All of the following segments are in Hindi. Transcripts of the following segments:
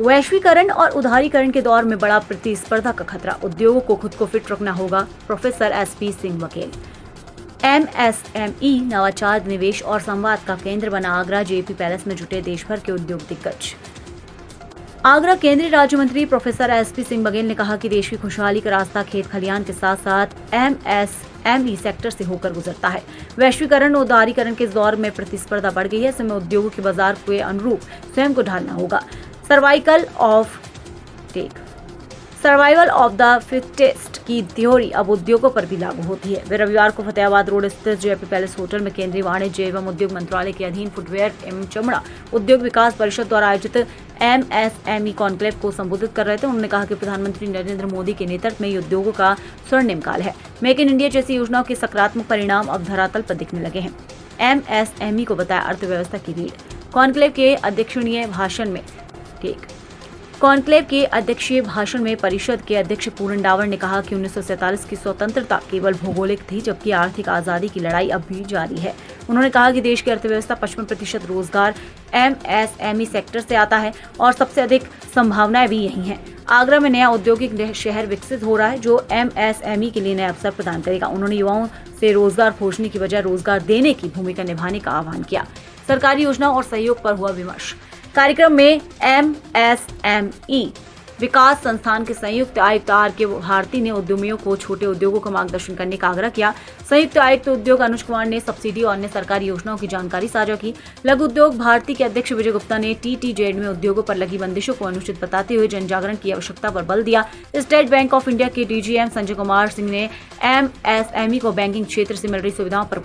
वैश्वीकरण और उदारीकरण के दौर में बड़ा प्रतिस्पर्धा का खतरा, उद्योगों को खुद को फिट रखना होगा, professor SP Singh Baghel. MSME नवाचार, निवेश और संवाद का केंद्र बना आगरा, जेपी पैलेस में जुटे देश भर के उद्योग दिग्गज। आगरा केंद्रीय राज्य मंत्री प्रोफेसर एसपी सिंह बघेल ने कहा कि देश की खुशहाली का रास्ता खेत खलियान के साथ साथ एमएसएमई सेक्टर से होकर गुजरता है। वैश्वीकरण और उदारीकरण के इस दौर में प्रतिस्पर्धा बढ़ गई है, ऐसे में उद्योगों के बाजार के अनुरूप स्वयं को ढालना होगा। सर्वाइवल ऑफ द फिटेस्ट की थ्योरी अब उद्योगों पर भी लागू होती है। वे रविवार को फतेहाबाद रोड स्थित जेपी पैलेस होटल में केंद्रीय वाणिज्य एवं उद्योग मंत्रालय के अधीन फुटवेयर एवं चमड़ा उद्योग विकास परिषद द्वारा आयोजित एमएसएमई कॉन्क्लेव को संबोधित कर रहे थे। उन्होंने कहा कि प्रधानमंत्री नरेंद्र मोदी के नेतृत्व में ये उद्योगों का स्वर्णिम काल है। मेक इन इंडिया जैसी योजनाओं के सकारात्मक परिणाम अब धरातल पर दिखने लगे हैं। एमएसएमई को बताया अर्थव्यवस्था की रीढ़। कॉन्क्लेव के अध्यक्षीय भाषण में परिषद के अध्यक्ष पूरन डावर ने कहा कि 1947 की स्वतंत्रता केवल भौगोलिक थी, जबकि आर्थिक आजादी की लड़ाई अब भी जारी है। उन्होंने कहा कि देश की अर्थव्यवस्था 55% रोजगार एमएसएमई सेक्टर से आता है और सबसे अधिक संभावनाएं भी यही हैं। आगरा में नया औद्योगिक शहर विकसित हो रहा है जो एमएसएमई के लिए नए अवसर प्रदान करेगा। उन्होंने युवाओं से रोजगार खोजने की बजाय रोजगार देने की भूमिका निभाने का आह्वान किया। सरकारी योजनाओं और सहयोग पर हुआ विमर्श। कार्यक्रम में एमएसएमई विकास संस्थान के संयुक्त आयुक्त आर के भारती ने उद्यमियों को छोटे उद्योगों का मार्गदर्शन करने का आग्रह किया। संयुक्त आयुक्त उद्योग अनुज कुमार ने सब्सिडी और अन्य सरकारी योजनाओं की जानकारी साझा की। लघु उद्योग भारती के अध्यक्ष विजय गुप्ता ने टीटीजेड में उद्योगों पर लगी बंदिशों को अनुचित बताते हुए जन जागरण की आवश्यकता पर बल दिया। स्टेट बैंक ऑफ इंडिया के डीजीएम संजय कुमार सिंह ने एमएसएमई को बैंकिंग क्षेत्र से मिल रही सुविधाओं पर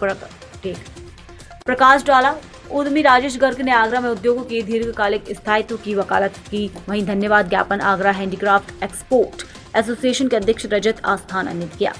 प्रकाश डाला। उद्यमी राजेश गर्ग ने आगरा में उद्योगों के दीर्घकालिक स्थायित्व की वकालत की। वहीं धन्यवाद ज्ञापन आगरा हैंडीक्राफ्ट एक्सपोर्ट एसोसिएशन के अध्यक्ष रजत आस्थाना ने किया।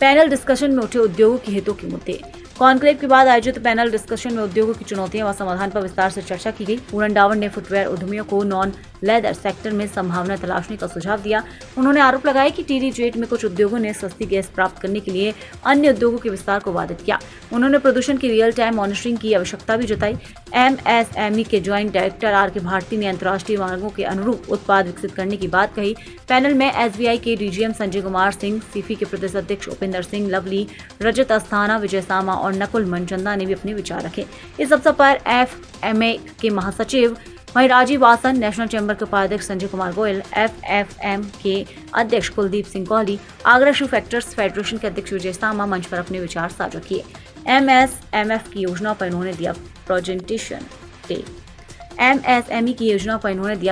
पैनल डिस्कशन में उठे उद्योगों के हितों के मुद्दे। कॉन्क्लेव के बाद आयोजित पैनल डिस्कशन में उद्योगों की चुनौतियां व समाधान पर विस्तार से चर्चा की गई। पूरन डावर ने फुटवेयर उद्यमियों को नॉन लेदर सेक्टर में संभावना तलाशने का सुझाव दिया। उन्होंने आरोप लगाया कि टीटीजेड में कुछ उद्योगों ने सस्ती गैस प्राप्त करने के लिए अन्य उद्योगों के विस्तार को बाधित किया। उन्होंने प्रदूषण की रियल टाइम मॉनिटरिंग की आवश्यकता भी जताई। एमएसएमई के ज्वाइंट डायरेक्टर आर के भारती ने अंतर्राष्ट्रीय मार्गों के अनुरूप उत्पाद विकसित करने की बात कही। पैनल में एसबीआई के डीजीएम संजय कुमार सिंह, सीफी के प्रदेश अध्यक्ष उपेंद्र सिंह लवली, रजत अस्थाना, विजय सामा और नकुल मनचंदा ने भी अपने विचार रखे। इस अवसर पर एफएमए के महासचिव वहीं राजीव वासन, नेशनल चैम्बर के उपाध्यक्ष संजय कुमार गोयल, एफएफएम के अध्यक्ष कुलदीप सिंह कोहली, आगरा शू फैक्टर्स फेडरेशन के अध्यक्ष विजय सामा मंच पर अपने विचार साझा किए। एमएसएमएफ की योजनाओं पर इन्होंने दिया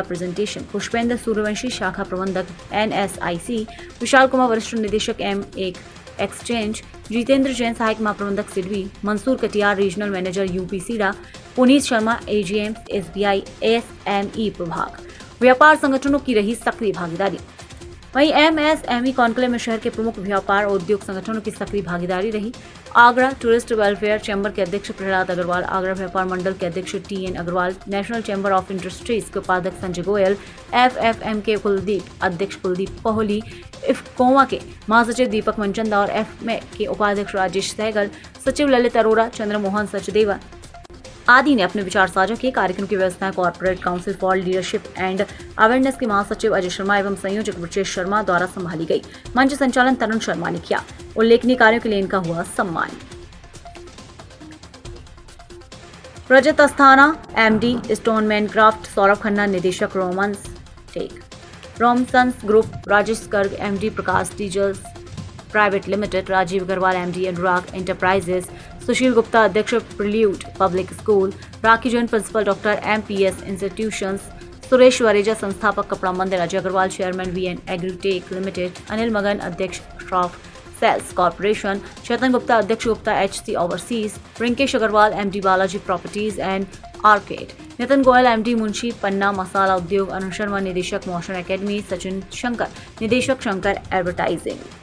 प्रेजेंटेशन। पुष्पेंद्र सूर्यवंशी, शाखा प्रबंधक एनएसआईसी, विशाल कुमार वरिष्ठ निदेशक M1 एक्सचेंज, जितेंद्र जैन सहायक महाप्रबंधक SIDBI, Mansoor Katiyar regional manager UPSIDA, Puneet Sharma AGM SBI SME प्रभाग। व्यापार संगठनों की रही सक्रिय भागीदारी। वहीं एमएसएमई कॉन्क्लेव में शहर के प्रमुख व्यापार और उद्योग संगठनों की सक्रिय भागीदारी रही। आगरा टूरिस्ट वेलफेयर चैम्बर के अध्यक्ष प्रहलाद अग्रवाल, आगरा व्यापार मंडल के अध्यक्ष TN Agarwal, National Chamber of Industries के उपाध्यक्ष संजय गोयल, एफएफएम के अध्यक्ष कुलदीप कोहली, इफ्कोमा के महासचिव दीपक मनचंदा और एफएमए के उपाध्यक्ष राजेश सहगल, सचिव ललित अरोड़ा, चंद्रमोहन सचदेवा आदि ने अपने विचार साझा किए। कार्यक्रम की व्यवस्थाएं corporate council for leadership and awareness के महासचिव अजय शर्मा एवं संयोजक ब्रजेश शर्मा द्वारा संभाली गई। मंच संचालन तरुण शर्मा ने किया। उल्लेखनीय कार्यों के लिए इनका हुआ सम्मान। Rajat Asthana MD Stoneman Craft, Saurabh Khanna निदेशक Romsons group, Rajesh Garg MD Prakash diesels private limited, Rajiv Agarwal MD Anurag enterprises, Sushil Gupta अध्यक्ष prelude public school, Rakhi Jain principal doctor MPS institutions, Suresh Vareja संस्थापक Kapda Mandir, Ajay Agarwal chairman VN Agritech limited, Anil Magan अध्यक्ष श्रॉफ सेल्स कॉर्पोरेशन, चेतन गुप्ता अध्यक्ष Gupta HC overseas, Rinkesh Agarwal MD Balaji properties and arcade, Nitin Goyal MD Munshi पन्ना मसाला उद्योग, अनु शर्मा निदेशक मोशन एकेडमी, सचिन शंकर निदेशक शंकर एडवर्टाइजिंग।